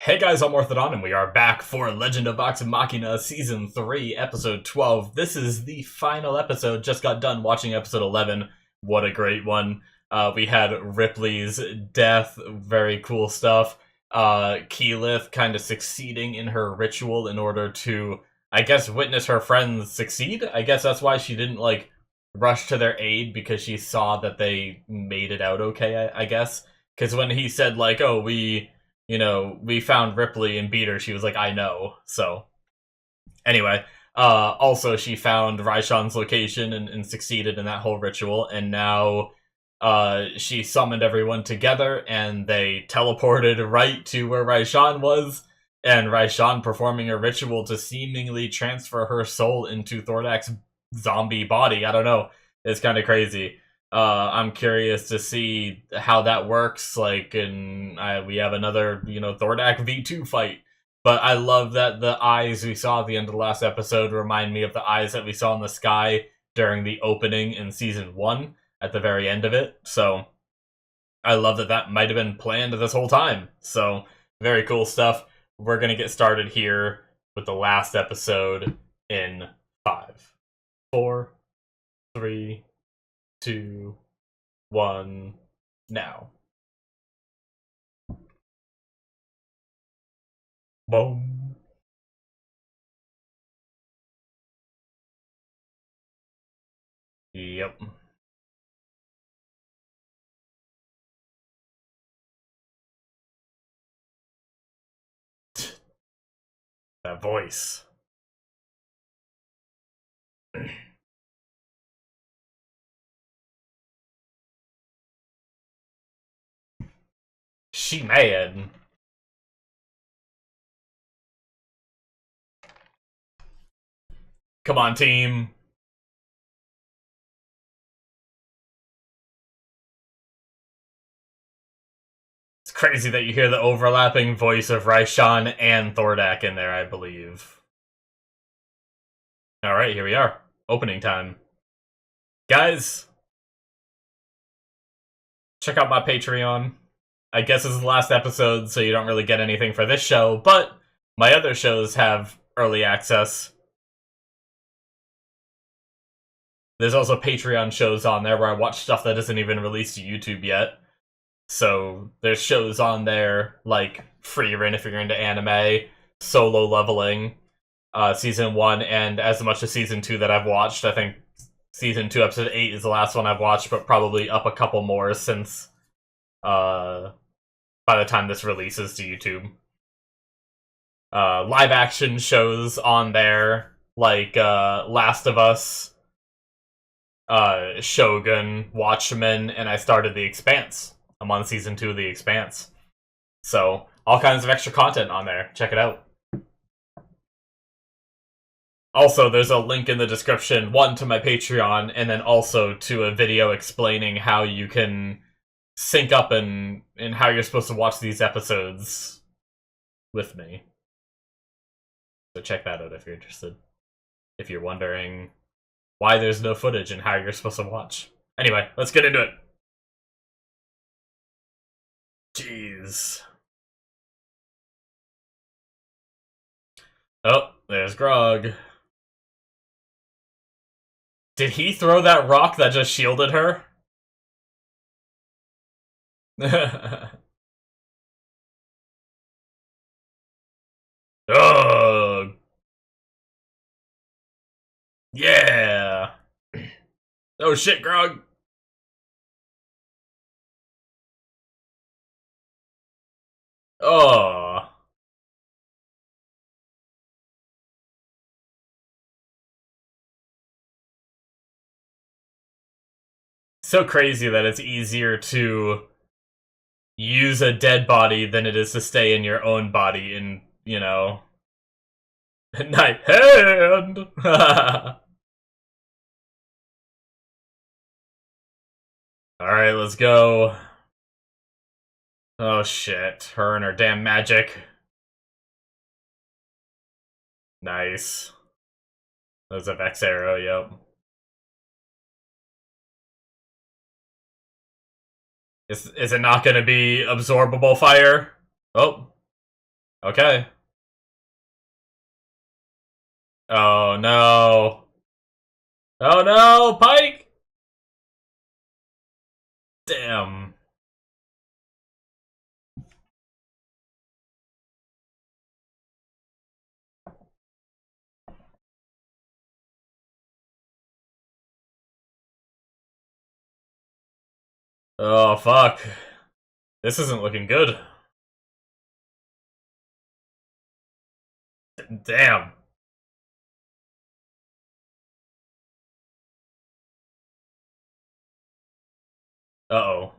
Hey guys, I'm Morthadon, and we are back for Legend of Vox Machina Season 3, Episode 12. This is the final episode. Just got done watching Episode 11. What a great one. We had Ripley's death, very cool stuff. Keyleth kind of succeeding in her ritual in order to, I guess, witness her friends succeed. I guess that's why she didn't, rush to their aid, because she saw that they made it out okay, I guess. Because when he said, oh, we found Ripley and beat her, she was like, I know. So, anyway, also she found Raishan's location and succeeded in that whole ritual, and now she summoned everyone together, and they teleported right to where Raishan was, and Raishan performing a ritual to seemingly transfer her soul into Thordak's zombie body. I don't know. It's kind of crazy. I'm curious to see how that works. We have another, Thordak V2 fight. But I love that the eyes we saw at the end of the last episode remind me of the eyes that we saw in the sky during the opening in Season 1 at the very end of it. So, I love that that might have been planned this whole time. So, very cool stuff. We're going to get started here with the last episode in 5, 4, 3, 2, 1, now. Boom. Yep. That voice. She mad. Come on, team. It's crazy that you hear the overlapping voice of Raishan and Thordak in there, I believe. Alright, here we are. Opening time. Guys, check out my Patreon. I guess this is the last episode, so you don't really get anything for this show, but my other shows have early access. There's also Patreon shows on there where I watch stuff that isn't even released to YouTube yet. So there's shows on there like Freerin if you're into anime, Solo Leveling, Season 1, and as much as Season 2 that I've watched. I think Season 2, Episode 8 is the last one I've watched, but probably up a couple more since by the time this releases to YouTube. Live action shows on there, like Last of Us, Shogun, Watchmen, and I started The Expanse. I'm on Season 2 of The Expanse. So, all kinds of extra content on there. Check it out. Also, there's a link in the description, one, to my Patreon, and then also to a video explaining how you can sync up and how you're supposed to watch these episodes with me. So check that out if you're interested. If you're wondering why there's no footage and how you're supposed to watch. Anyway, let's get into it. Jeez. Oh, there's Grog. Did he throw that rock that just shielded her? Ugh. Yeah. Oh shit, Grog. Oh. So crazy that it's easier to use a dead body than it is to stay in your own body in, night hand. Alright, let's go. Oh shit, her and her damn magic. Nice. There's a Vex arrow, yep. Is it not gonna be absorbable fire? Oh. Okay. Oh no. Oh no, Pike! Damn. Oh fuck. This isn't looking good. Damn. Uh-oh.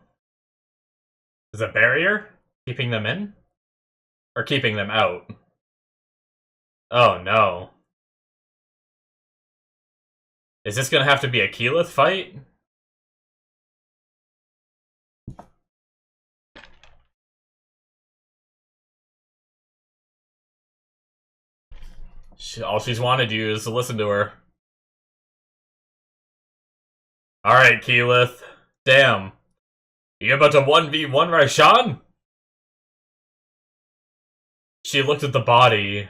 Is a barrier keeping them in? Or keeping them out? Oh no. Is this gonna have to be a Keyleth fight? All she's wanted you is to listen to her. Alright, Keyleth. Damn. You about to 1v1 Raishan? She looked at the body.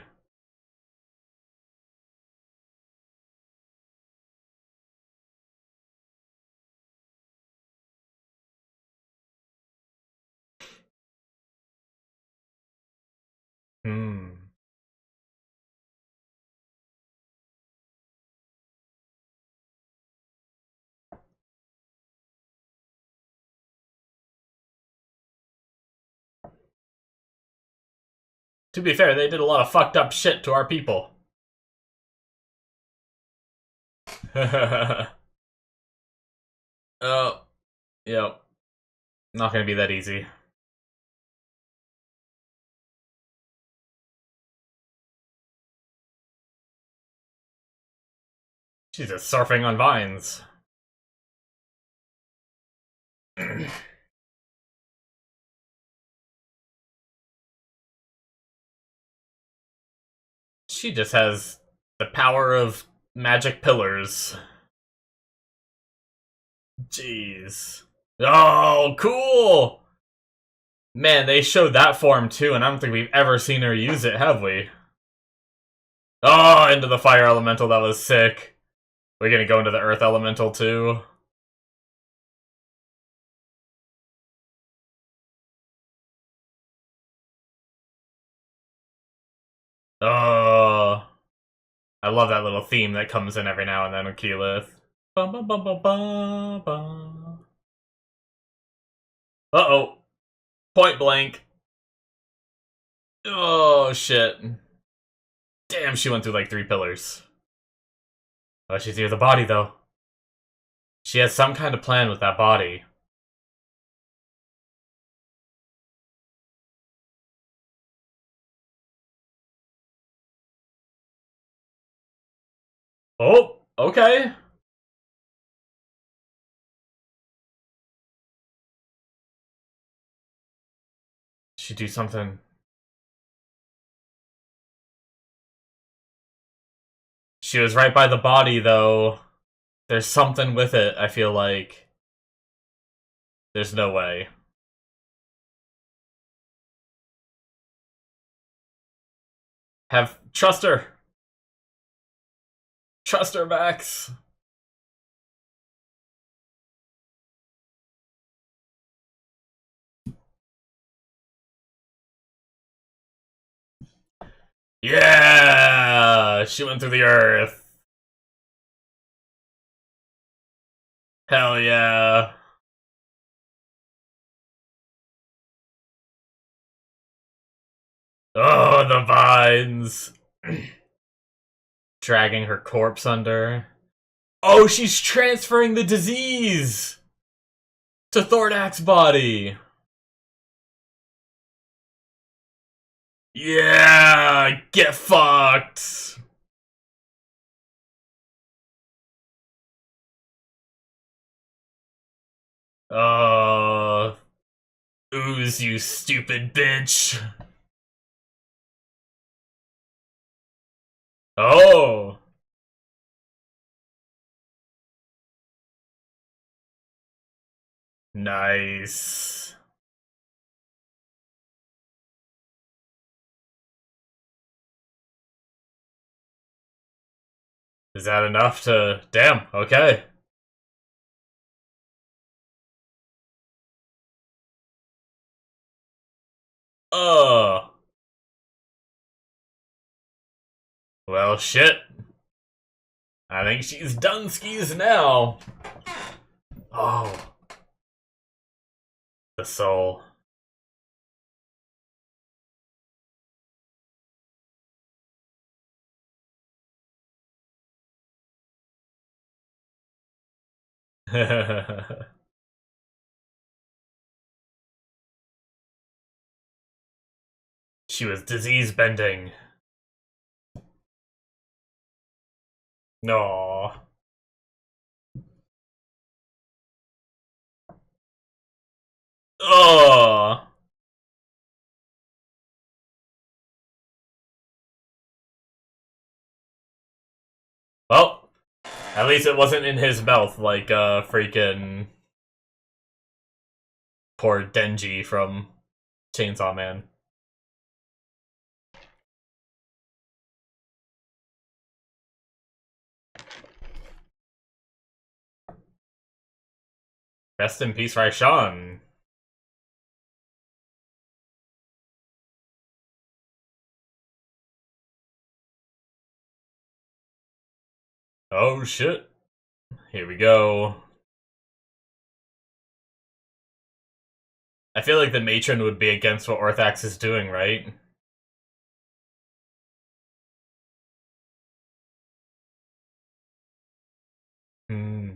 Hmm. To be fair, they did a lot of fucked up shit to our people. Oh, yep. Not gonna be that easy. She's just surfing on vines. She just has the power of magic pillars. Jeez. Oh, cool! Man, they showed that form too, and I don't think we've ever seen her use it, have we? Oh, into the fire elemental, that was sick. We're gonna go into the earth elemental too. Oh, I love that little theme that comes in every now and then with Keyleth. Bum, bum, bum, bum, bum, bum. Uh-oh. Point blank. Oh, shit. Damn, she went through like 3 pillars. Oh, she's near the body, though. She has some kind of plan with that body. Oh, okay. She do something. She was right by the body, though. There's something with it, I feel like. There's no way. Trust her. Trust her, Max. Yeah! She went through the earth. Hell yeah. Oh, the vines. Dragging her corpse under. Oh, she's transferring the disease to Thordak's body. Yeah, get fucked. Ooze, you stupid bitch. Oh. Nice. Is that enough to... Damn, okay. Oh. Well, shit. I think she's done skis now. Oh. The soul. She was disease bending. No. Oh. Well, at least it wasn't in his mouth like freaking poor Denji from Chainsaw Man. Rest in peace, Raishan. Oh shit. Here we go. I feel like the matron would be against what Orthax is doing, right? Hmm.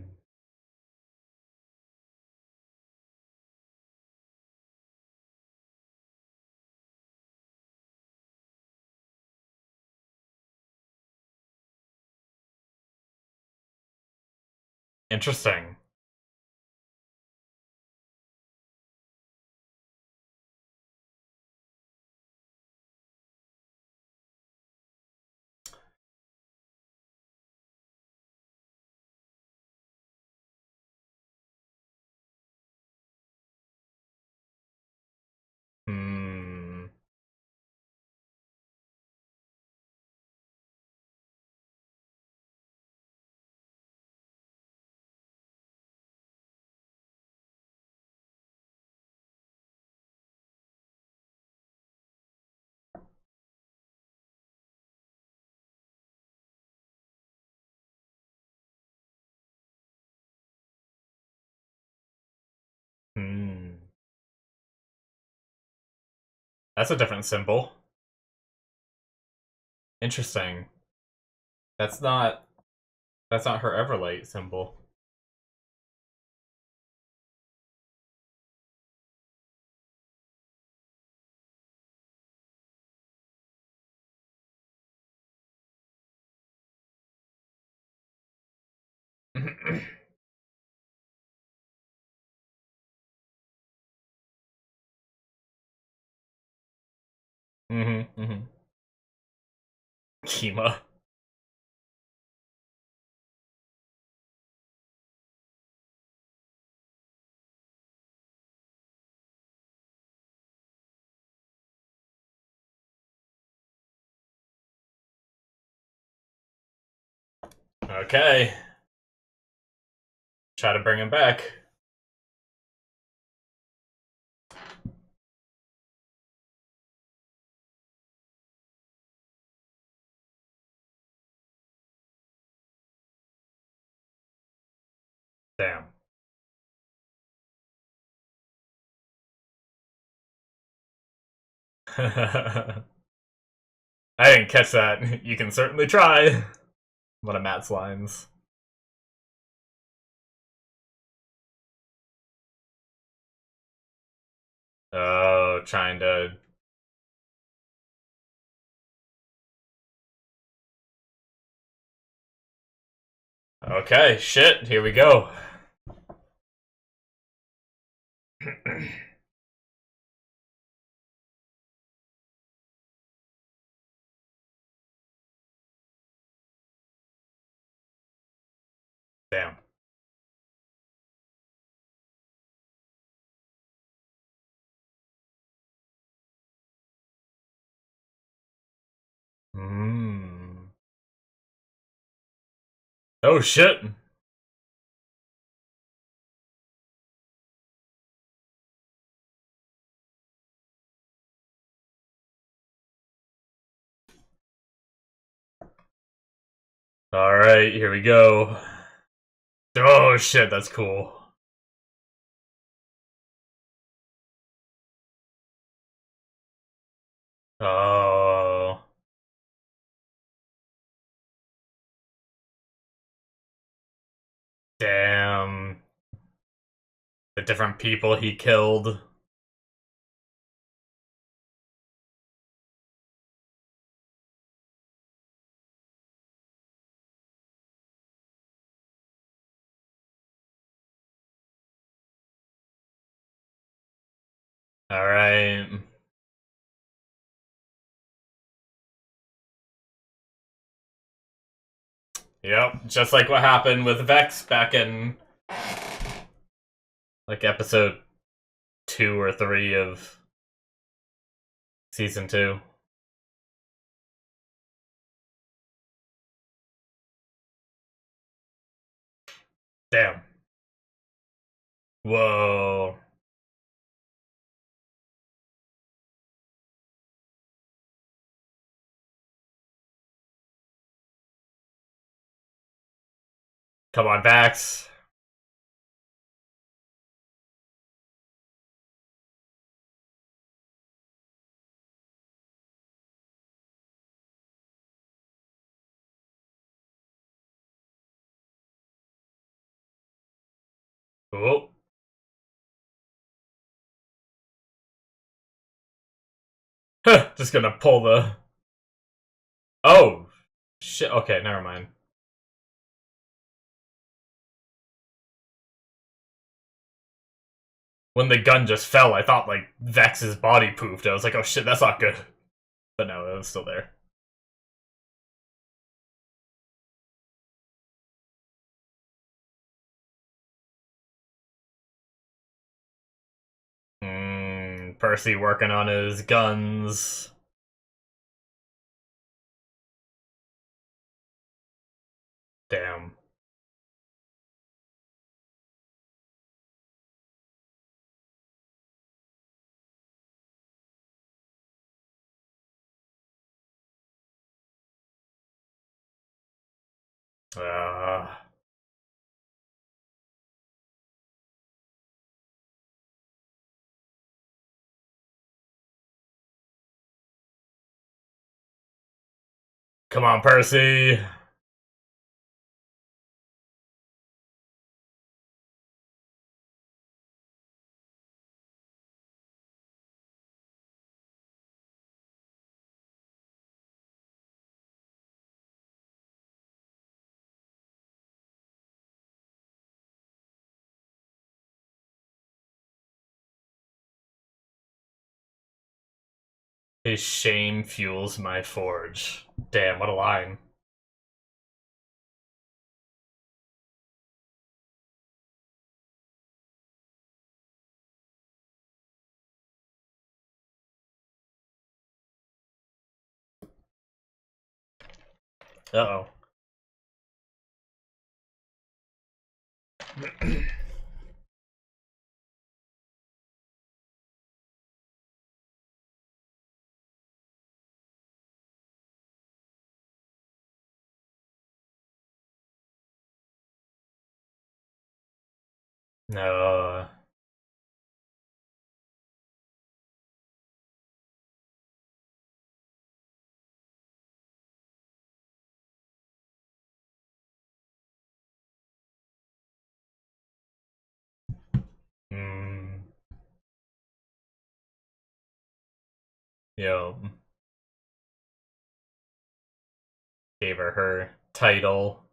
Interesting. Hmm. Hmm. That's a different symbol. Interesting. That's not her Everlight symbol. Mm-hmm. Kima. Okay. Try to bring him back. Damn. I didn't catch that. You can certainly try. One of Matt's lines. Oh, trying to... Okay, shit, here we go. Damn. Hmm. Oh shit. Alright, here we go. Oh shit, that's cool. Oh. Damn. The different people he killed. Alright. Yep, just like what happened with Vex back in like episode 2 or 3 of season 2. Damn. Whoa. Come on, Vax. Oh. Just gonna pull the... Oh! Shit, okay, never mind. When the gun just fell, I thought, like, Vex's body poofed. I was like, oh shit, that's not good. But no, it was still there. Percy working on his guns. Damn. Uh, Come on, Percy. His shame fuels my forge. Damn, what a line. Uh-oh. No. Hmm. Yo. Gave her title.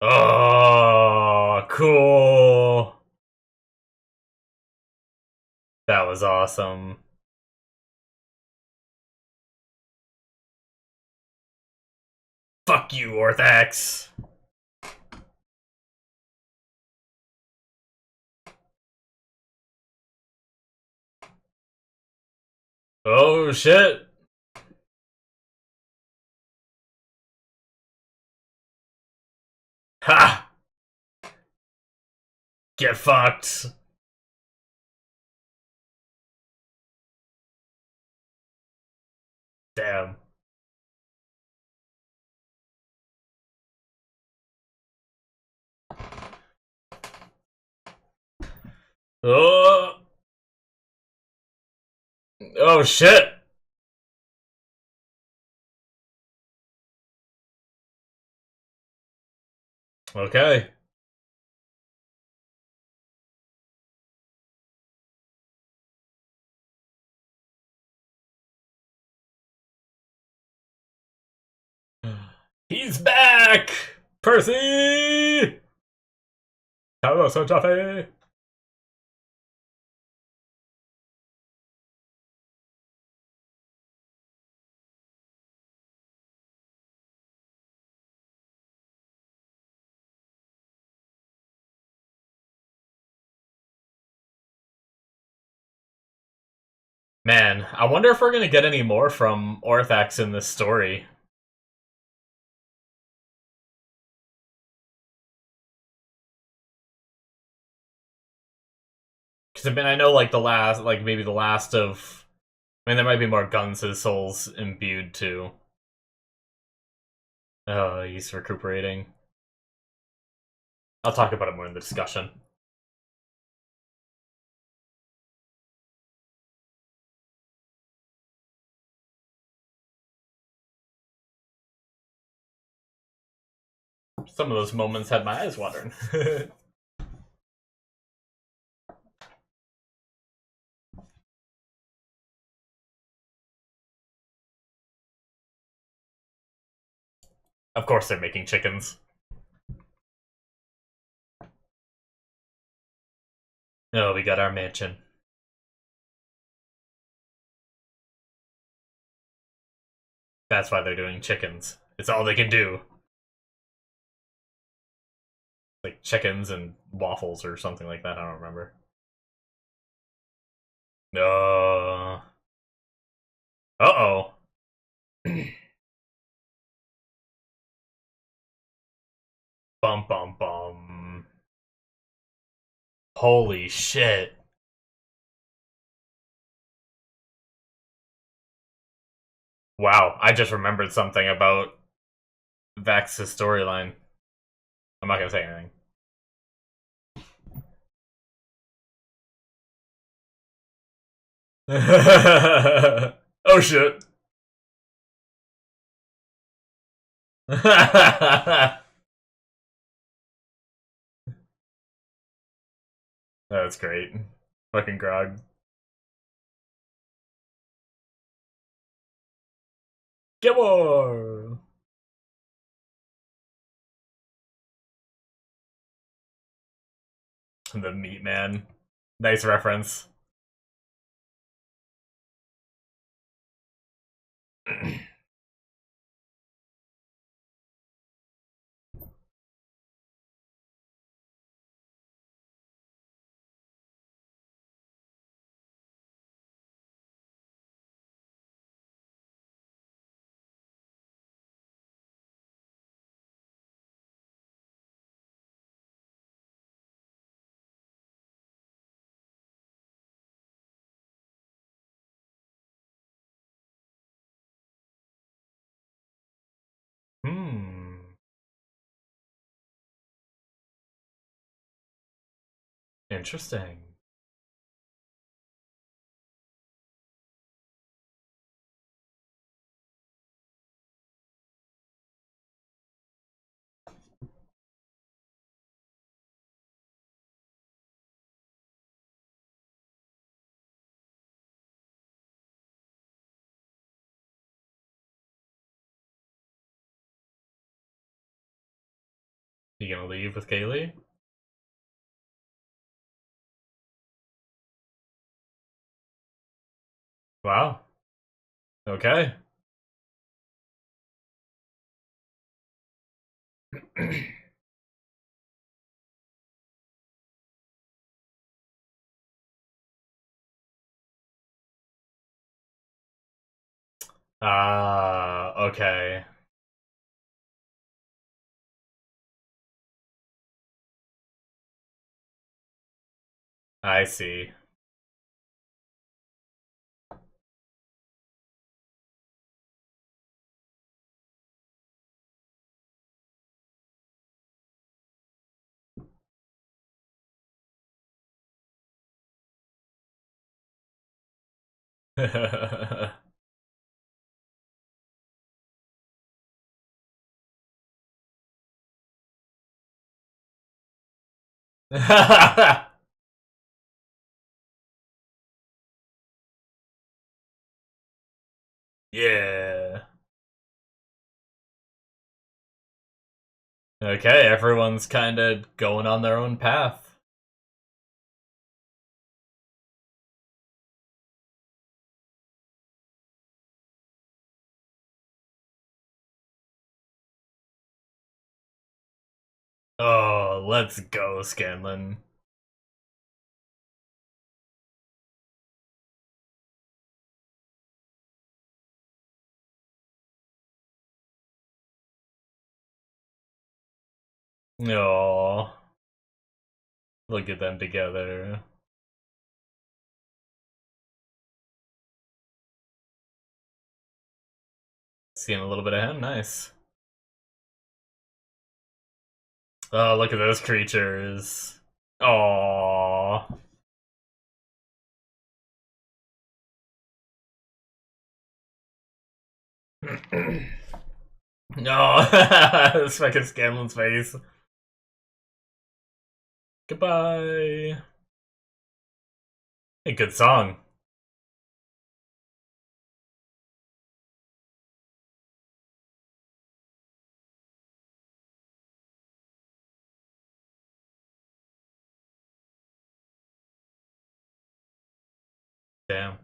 Oh, cool. That was awesome. Fuck you, Orthax. Oh, shit. Ha! Get fucked. Damn. Oh. Oh, shit. Okay. He's back! Percy! Hello, Sir Jaffe! Man, I wonder if we're gonna get any more from Orthax in this story. Because I mean, I know like the last, like maybe the last of. I mean, there might be more guns his soul's imbued to. Oh, he's recuperating. I'll talk about it more in the discussion. Some of those moments had my eyes watering. Of course, they're making chickens. Oh, we got our mansion. That's why they're doing chickens. It's all they can do. Like chickens and waffles or something like that. I don't remember. No. Uh-oh. Bum bum bum. Holy shit. Wow, I just remembered something about Vax's storyline. I'm not gonna say anything. Oh shit. That's great. Fucking Grog. Get more! The meat man. Nice reference. Hmm. Interesting. You gonna leave with Kaylee? Wow. Okay. Ah, okay. I see. Yeah. Okay, everyone's kind of going on their own path. Oh, let's go, Scanlan. Oh, look at them together. Seeing a little bit of him, nice. Oh, look at those creatures. Oh. No, this fucking Scanlan's face. Goodbye. A good song. Damn.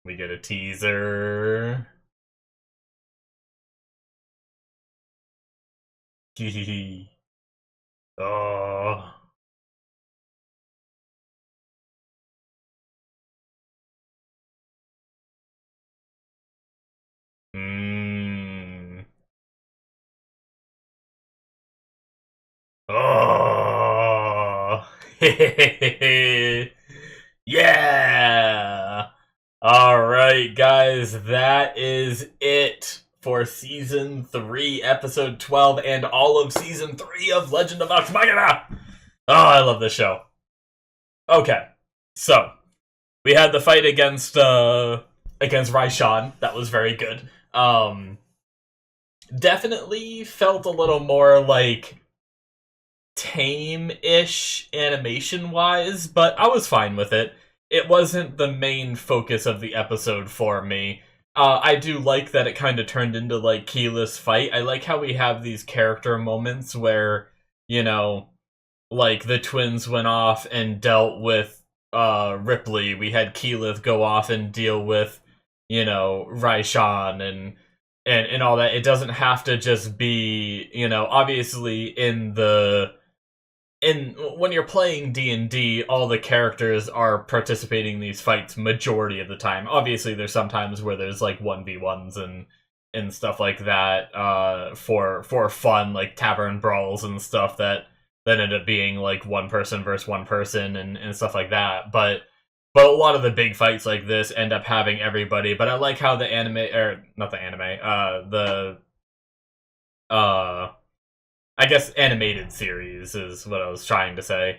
We get a teaser. Hehehe. Oh. Mmm. Oh. Yeah. All right, guys, that is it for season 3, episode 12, and all of season 3 of Legend of Vox Machina. Oh, I love this show. Okay, so we had the fight against Raishan. That was very good. Definitely felt a little more like tame-ish animation-wise, but I was fine with it. It wasn't the main focus of the episode for me. I do like that it kind of turned into, like, Keyleth's fight. I like how we have these character moments where, you know, like, the twins went off and dealt with, Ripley. We had Keyleth go off and deal with, you know, Raishan and all that. It doesn't have to just be, you know, obviously when you're playing D&D, all the characters are participating in these fights majority of the time. Obviously, there's sometimes where there's like 1v1s and stuff like that for fun, like tavern brawls and stuff that end up being like one person versus one person and stuff like that. But a lot of the big fights like this end up having everybody. But I like how the anime, or not the anime, uh I guess animated series is what I was trying to say,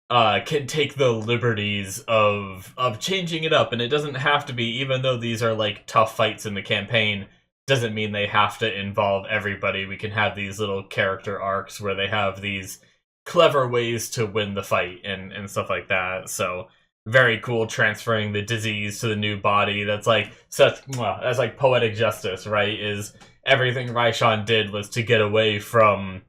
can take the liberties of changing it up, and it doesn't have to be, even though these are like tough fights in the campaign, doesn't mean they have to involve everybody. We can have these little character arcs where they have these clever ways to win the fight and stuff like that. So very cool, transferring the disease to the new body. That's like such, well, that's like poetic justice, right? Is everything Raishan did was to get away from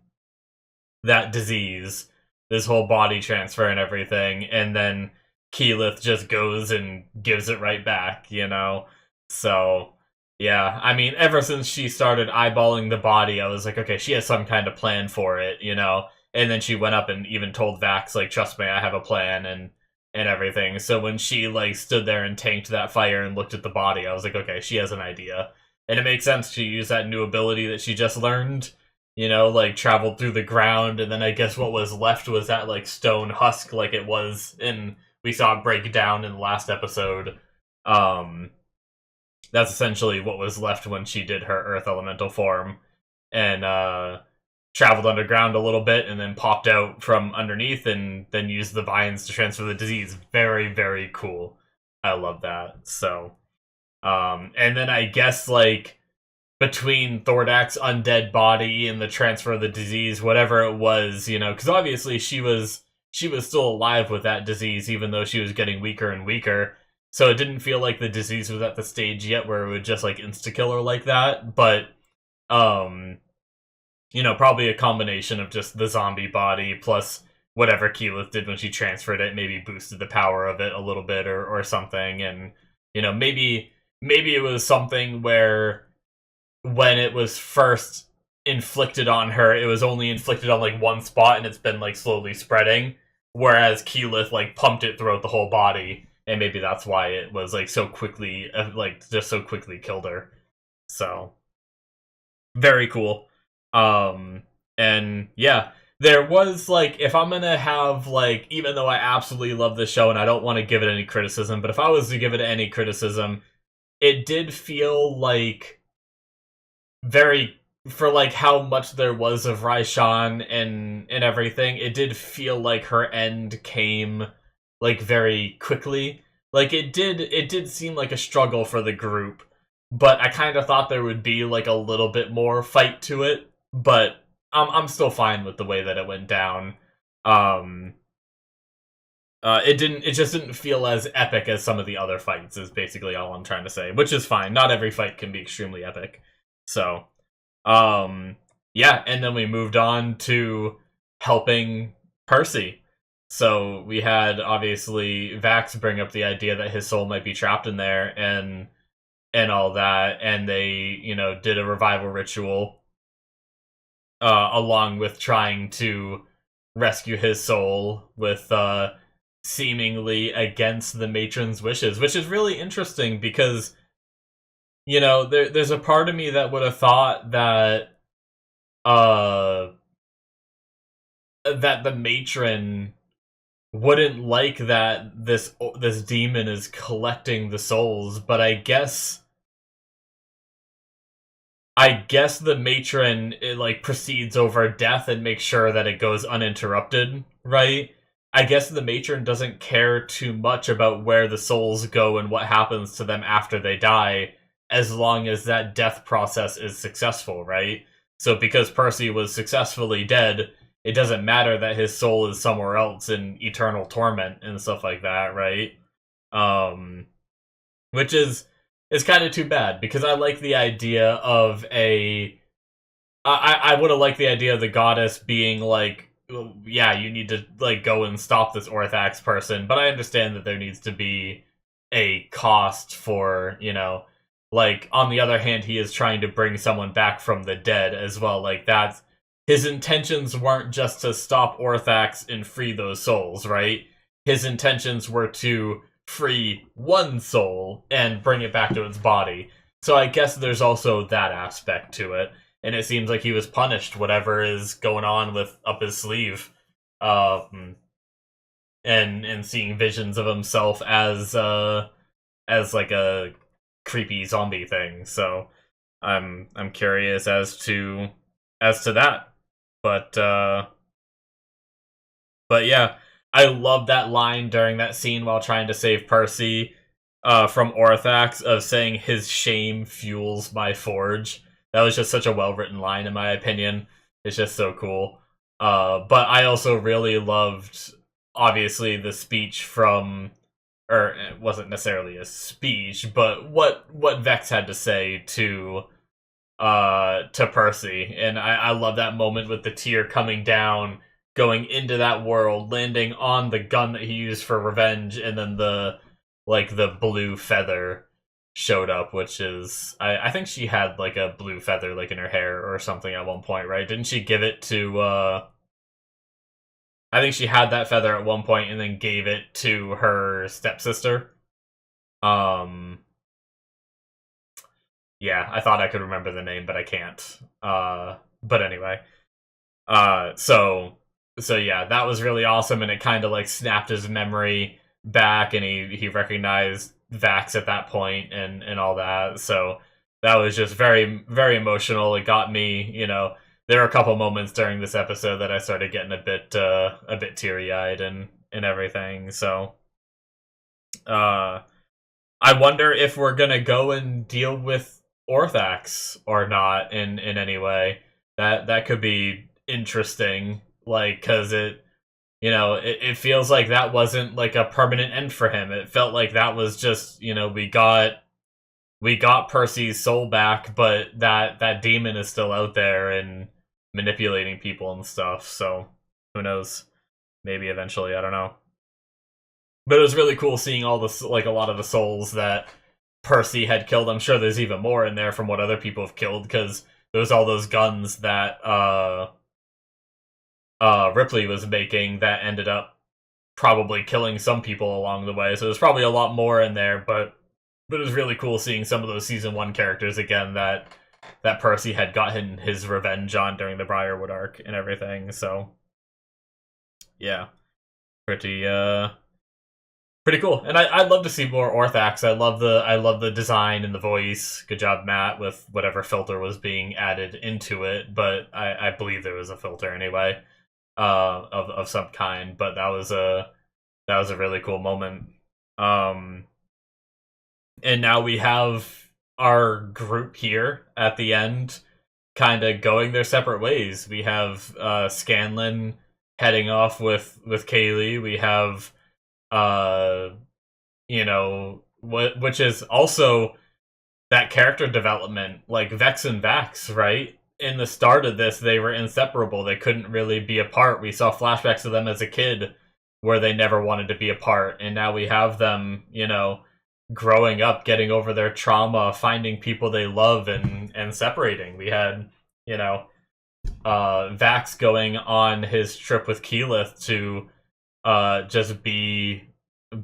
that disease, this whole body transfer and everything, and then Keyleth just goes and gives it right back, you know? So, yeah, I mean, ever since she started eyeballing the body, I was like, okay, she has some kind of plan for it, you know? And then she went up and even told Vax, like, trust me, I have a plan, and everything. So when she, like, stood there and tanked that fire and looked at the body, I was like, okay, she has an idea. And it makes sense to use that new ability that she just learned, you know, like, traveled through the ground, and then I guess what was left was that, like, stone husk, like it was in, we saw it break down in the last episode. That's essentially what was left when she did her Earth Elemental form, and, traveled underground a little bit, and then popped out from underneath, and then used the vines to transfer the disease. Very, very cool. I love that. So, and then I guess, like, between Thordak's undead body and the transfer of the disease, whatever it was, you know, because obviously she was still alive with that disease, even though she was getting weaker and weaker. So it didn't feel like the disease was at the stage yet where it would just, like, insta-kill her like that. But, you know, probably a combination of just the zombie body plus whatever Keyleth did when she transferred it, maybe boosted the power of it a little bit or something. And, you know, maybe it was something where when it was first inflicted on her, it was only inflicted on, like, one spot, and it's been, like, slowly spreading, whereas Keyleth, like, pumped it throughout the whole body, and maybe that's why it was, like, so quickly, like, just so quickly killed her. So, very cool. And, yeah, there was, like, if I'm gonna have, like, even though I absolutely love this show, and I don't want to give it any criticism, but if I was to give it any criticism, it did feel like very, for, like, how much there was of Raishan and everything, it did feel like her end came, like, very quickly. Like, it did seem like a struggle for the group, but I kind of thought there would be, like, a little bit more fight to it, but I'm still fine with the way that it went down. It just didn't feel as epic as some of the other fights, is basically all I'm trying to say, which is fine. Not every fight can be extremely epic. So, yeah, and then we moved on to helping Percy. So we had, obviously, Vax bring up the idea that his soul might be trapped in there, and all that, and they, you know, did a revival ritual, along with trying to rescue his soul with, seemingly against the matron's wishes, which is really interesting because, you know, there's a part of me that would have thought that that the matron wouldn't like that this demon is collecting the souls, but I guess the matron, it, like, proceeds over death and makes sure that it goes uninterrupted, right? I guess the matron doesn't care too much about where the souls go and what happens to them after they die, as long as that death process is successful, right? So because Percy was successfully dead, it doesn't matter that his soul is somewhere else in eternal torment and stuff like that, right? Which is kind of too bad, because I like the idea of I would have liked the idea of the goddess being like, yeah, you need to, like, go and stop this Orthax person, but I understand that there needs to be a cost for, you know, like, on the other hand, he is trying to bring someone back from the dead as well. Like, that's, his intentions weren't just to stop Orthax and free those souls, right? His intentions were to free one soul and bring it back to its body. So I guess there's also that aspect to it. And it seems like he was punished, whatever is going on with up his sleeve. And seeing visions of himself as like a creepy zombie thing. So I'm curious as to that. But yeah, I love that line during that scene while trying to save Percy from Orthax, of saying his shame fuels my forge. That was just such a well-written line, in my opinion. It's just so cool. But I also really loved, obviously, the speech from, or it wasn't necessarily a speech, but what Vex had to say to to Percy, and I love that moment with the tear coming down, going into that world, landing on the gun that he used for revenge, and then the blue feather showed up, which is I think she had like a blue feather like in her hair or something at one point, right? Didn't she give it to I think she had that feather at one point and then gave it to her stepsister. Um yeah, I thought I could remember the name, but I can't. But anyway. So yeah, that was really awesome, and it kind of like snapped his memory back, and he recognized Vax at that point and all that. So that was just very very emotional. It got me, There were a couple moments during this episode that I started getting a bit teary eyed and everything. So uh, I wonder if we're gonna go and deal with Orthax or not in any way. That could be interesting, like, because it feels like that wasn't like a permanent end for him. It felt like that was just, we got Percy's soul back, but that demon is still out there and manipulating people and stuff. So who knows? Maybe eventually, I don't know. But it was really cool seeing all this, like a lot of the souls that Percy had killed. I'm sure there's even more in there from what other people have killed, because there's all those guns that Ripley was making that ended up probably killing some people along the way. So there's probably a lot more in there, but it was really cool seeing some of those season 1 characters again that Percy had gotten his revenge on during the Briarwood arc and everything. So yeah, pretty pretty cool. And I'd love to see more Orthax. I love the design and the voice. Good job, Matt, with whatever filter was being added into it. But I believe there was a filter anyway, of some kind. But that was a really cool moment. And now we have our group here at the end, kind of going their separate ways. We have Scanlan heading off with Kaylee. We have which is also that character development, like Vex and Vax, right? In the start of this, they were inseparable. They couldn't really be apart. We saw flashbacks of them as a kid where they never wanted to be apart, and now we have them, growing up, getting over their trauma, finding people they love, and separating. We had, Vax going on his trip with Keyleth to just be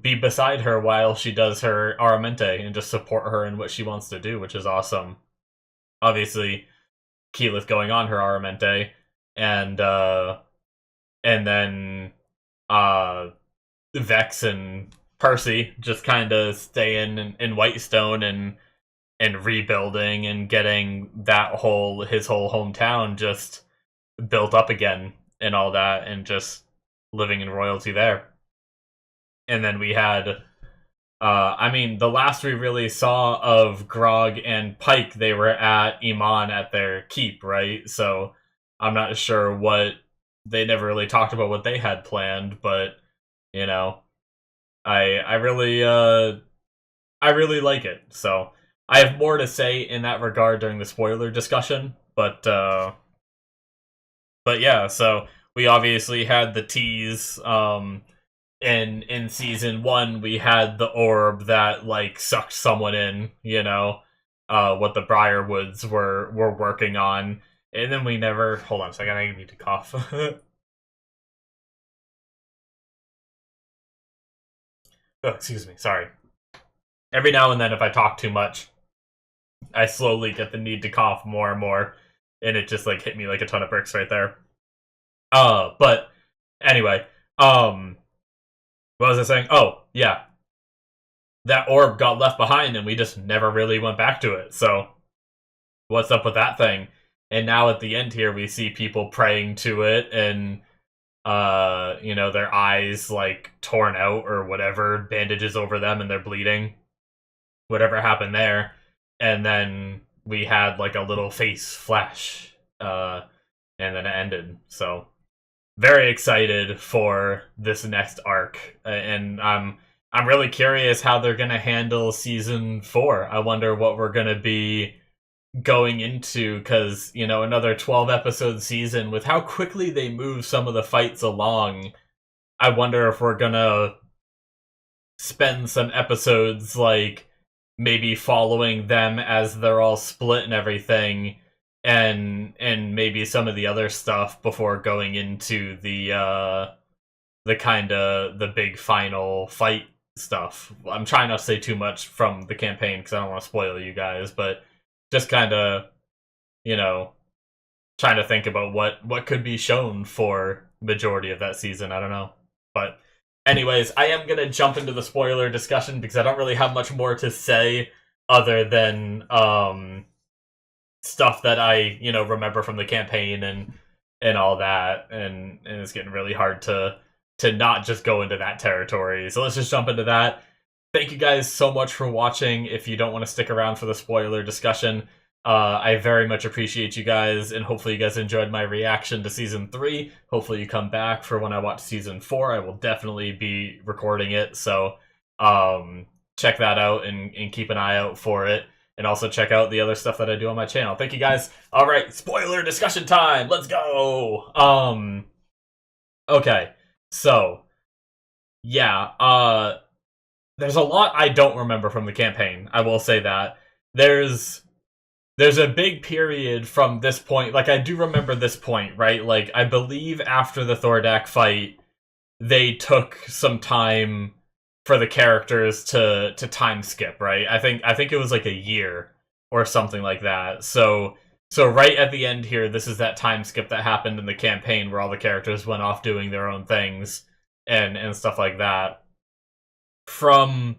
beside her while she does her Aramente and just support her in what she wants to do, which is awesome. Obviously, Keyleth going on her Aramente, and then Vex and Percy just kind of staying in Whitestone and rebuilding and getting his whole hometown just built up again and all that, and just living in royalty there. And then we had, the last we really saw of Grog and Pike, they were at Iman at their keep, right? So I'm not sure they never really talked about what they had planned, but, I really like it. So I have more to say in that regard during the spoiler discussion, but yeah, so we obviously had the tease, in season 1, we had the orb that like sucked someone in, what the Briarwoods were working on, and then we never. Hold on a second, I need to cough. Oh, excuse me, sorry. Every now and then, if I talk too much, I slowly get the need to cough more and more, and it just like hit me like a ton of bricks right there. But anyway, what was I saying? Oh, yeah. That orb got left behind and we just never really went back to it. So, what's up with that thing? And now at the end here, we see people praying to it and, their eyes, like, torn out or whatever, bandages over them and they're bleeding. Whatever happened there. And then we had, like, a little face flash. And then it ended. So, very excited for this next arc, and I'm really curious how they're gonna handle season 4. I wonder what we're gonna be going into, because, you know, another 12 episode season, with how quickly they move some of the fights along, I wonder if we're gonna spend some episodes, like, maybe following them as they're all split and everything, and maybe some of the other stuff before going into the kind of the big final fight stuff. I'm trying not to say too much from the campaign because I don't want to spoil you guys, but just kind of, you know, trying to think about what could be shown for majority of that season. I don't know. But anyways, I am going to jump into the spoiler discussion because I don't really have much more to say other than stuff that I, you know, remember from the campaign and all that, and it's getting really hard to not just go into that territory. So let's just jump into that. Thank you guys so much for watching. If you don't want to stick around for the spoiler discussion, I very much appreciate you guys, and hopefully you guys enjoyed my reaction to Season 3. Hopefully you come back for when I watch Season 4. I will definitely be recording it, so check that out and keep an eye out for it. And also check out the other stuff that I do on my channel. Thank you guys. Alright, spoiler discussion time! Let's go! Okay. So, yeah, there's a lot I don't remember from the campaign. I will say that. There's a big period from this point. Like, I do remember this point, right? Like, I believe after the Thordak fight, they took some time for the characters to time skip, right? I think it was like a year or something like that. So right at the end here, this is that time skip that happened in the campaign where all the characters went off doing their own things and stuff like that. From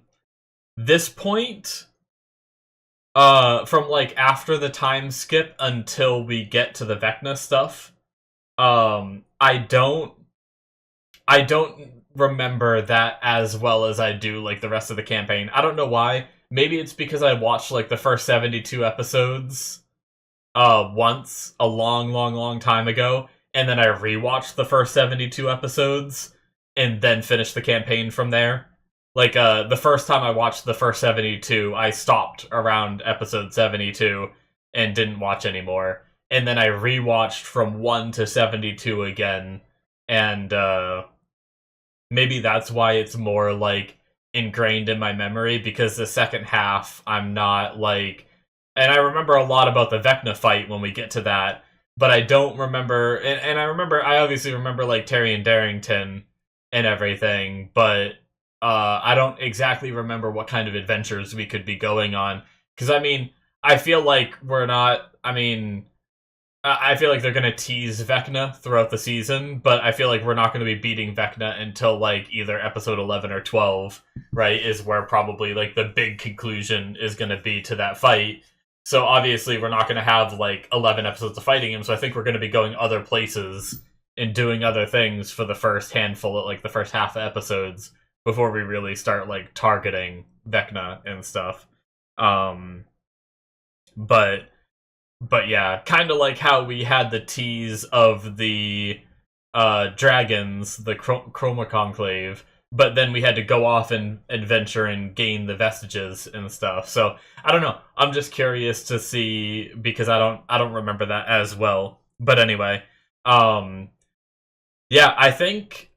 this point, from like after the time skip until we get to the Vecna stuff, I don't remember that as well as I do like the rest of the campaign. I don't know why. Maybe it's because I watched like the first 72 episodes once a long time ago, and then I rewatched the first 72 episodes and then finished the campaign from there. Like, the first time I watched the first 72, I stopped around episode 72 and didn't watch anymore. And then I rewatched from 1 to 72 again, and maybe that's why it's more, like, ingrained in my memory, because the second half, I'm not, like... And I remember a lot about the Vecna fight when we get to that, but I don't remember... And I obviously remember, like, Tyrion Darrington and everything, but I don't exactly remember what kind of adventures we could be going on. Because, I mean, I feel like we're not... I feel like they're going to tease Vecna throughout the season, but I feel like we're not going to be beating Vecna until, like, either episode 11 or 12, right, is where probably, like, the big conclusion is going to be to that fight. So, obviously, we're not going to have, like, 11 episodes of fighting him, so I think we're going to be going other places and doing other things for the first handful of, like, the first half of episodes before we really start, like, targeting Vecna and stuff. But yeah, kind of like how we had the tease of the dragons, the Chroma Conclave, but then we had to go off and adventure and gain the vestiges and stuff. So I don't know. I'm just curious to see, because I don't remember that as well. But anyway, yeah, I think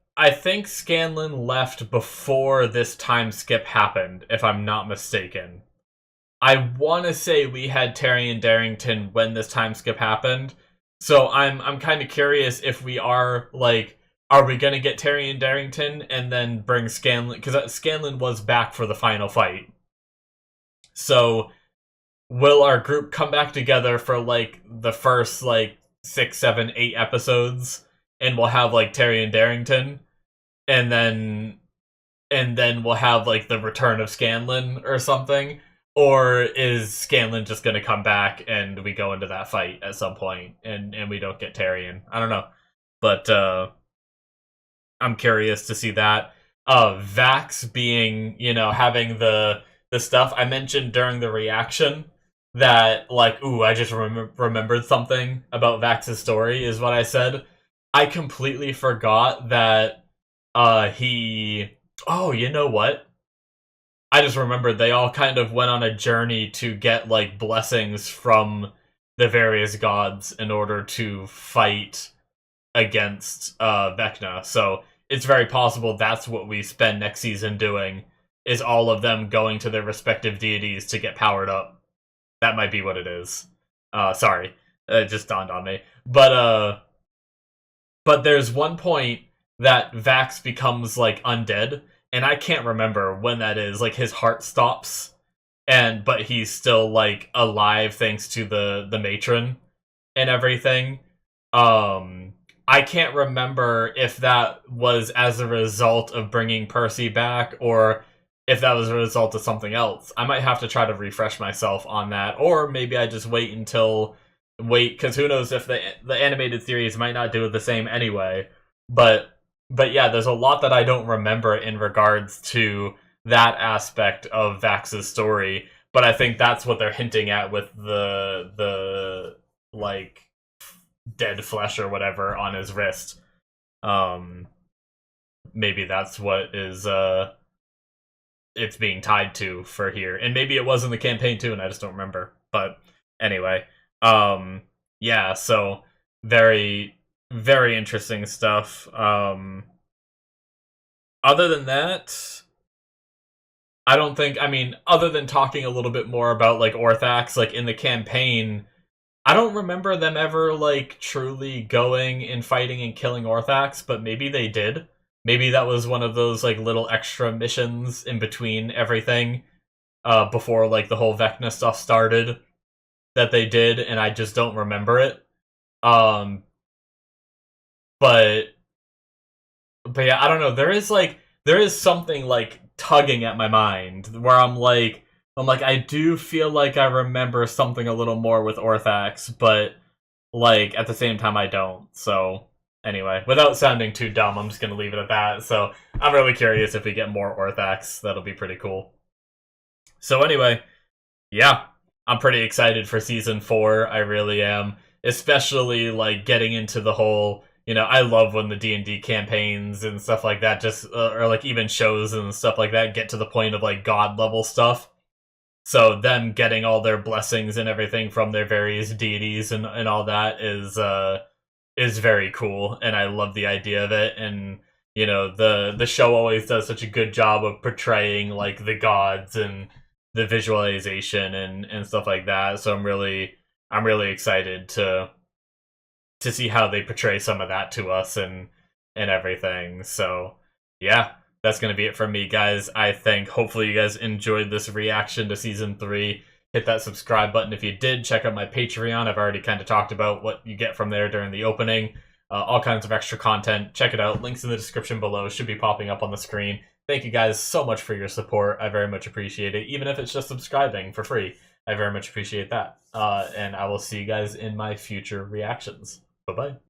Scanlan left before this time skip happened, if I'm not mistaken. I want to say we had Tyrion Darrington when this time skip happened, so I'm kind of curious if we are, like, are we going to get Tyrion Darrington and then bring Scanlan, because Scanlan was back for the final fight. So, will our group come back together for, like, the first, like, 6, 7, 8 episodes, and we'll have, like, Tyrion Darrington, and then we'll have, like, the return of Scanlan or something? Or is Scanlan just going to come back and we go into that fight at some point and we don't get Tyrion? I don't know. But I'm curious to see that. Vax being, you know, having the stuff. I mentioned during the reaction that, like, ooh, I just remembered something about Vax's story, is what I said. I completely forgot that he... Oh, you know what? I just remember they all kind of went on a journey to get like blessings from the various gods in order to fight against Vecna. So it's very possible that's what we spend next season doing, is all of them going to their respective deities to get powered up. That might be what it is. Sorry. It just dawned on me. But there's one point that Vax becomes like undead, and I can't remember when that is. Like his heart stops, but he's still like alive thanks to the matron and everything. I can't remember if that was as a result of bringing Percy back, or if that was a result of something else. I might have to try to refresh myself on that, or maybe I just wait, because who knows if the animated series might not do it the same anyway. But yeah, there's a lot that I don't remember in regards to that aspect of Vax's story. But I think that's what they're hinting at with the like dead flesh or whatever on his wrist. Maybe that's what is it's being tied to for here, and maybe it was in the campaign too, and I just don't remember. But anyway, yeah. So very, very interesting stuff. Other than that, I don't think. I mean, other than talking a little bit more about like Orthax, like in the campaign, I don't remember them ever like truly going and fighting and killing Orthax, but maybe they did. Maybe that was one of those like little extra missions in between everything, before like the whole Vecna stuff started, that they did, and I just don't remember it. But yeah, I don't know. There is something like tugging at my mind where I'm like, I do feel like I remember something a little more with Orthax, but like at the same time I don't. So anyway, without sounding too dumb, I'm just gonna leave it at that. So I'm really curious if we get more Orthax. That'll be pretty cool. So anyway, yeah, I'm pretty excited for season 4. I really am, especially like getting into the whole. I love when the D&D campaigns and stuff like that, just or like even shows and stuff like that, get to the point of like god level stuff. So them getting all their blessings and everything from their various deities and all that is very cool, and I love the idea of it. And the show always does such a good job of portraying like the gods and the visualization and stuff like that. So I'm really excited to see how they portray some of that to us and everything. So yeah, that's gonna be it from me, guys. I think hopefully you guys enjoyed this reaction to season 3. Hit that subscribe button if you did. Check out my Patreon. I've already kind of talked about what you get from there during the opening. All kinds of extra content. Check it out. Links in the description below. Should be popping up on the screen. Thank you guys so much for your support. I very much appreciate it. Even if it's just subscribing for free, I very much appreciate that. And I will see you guys in my future reactions. Bye-bye.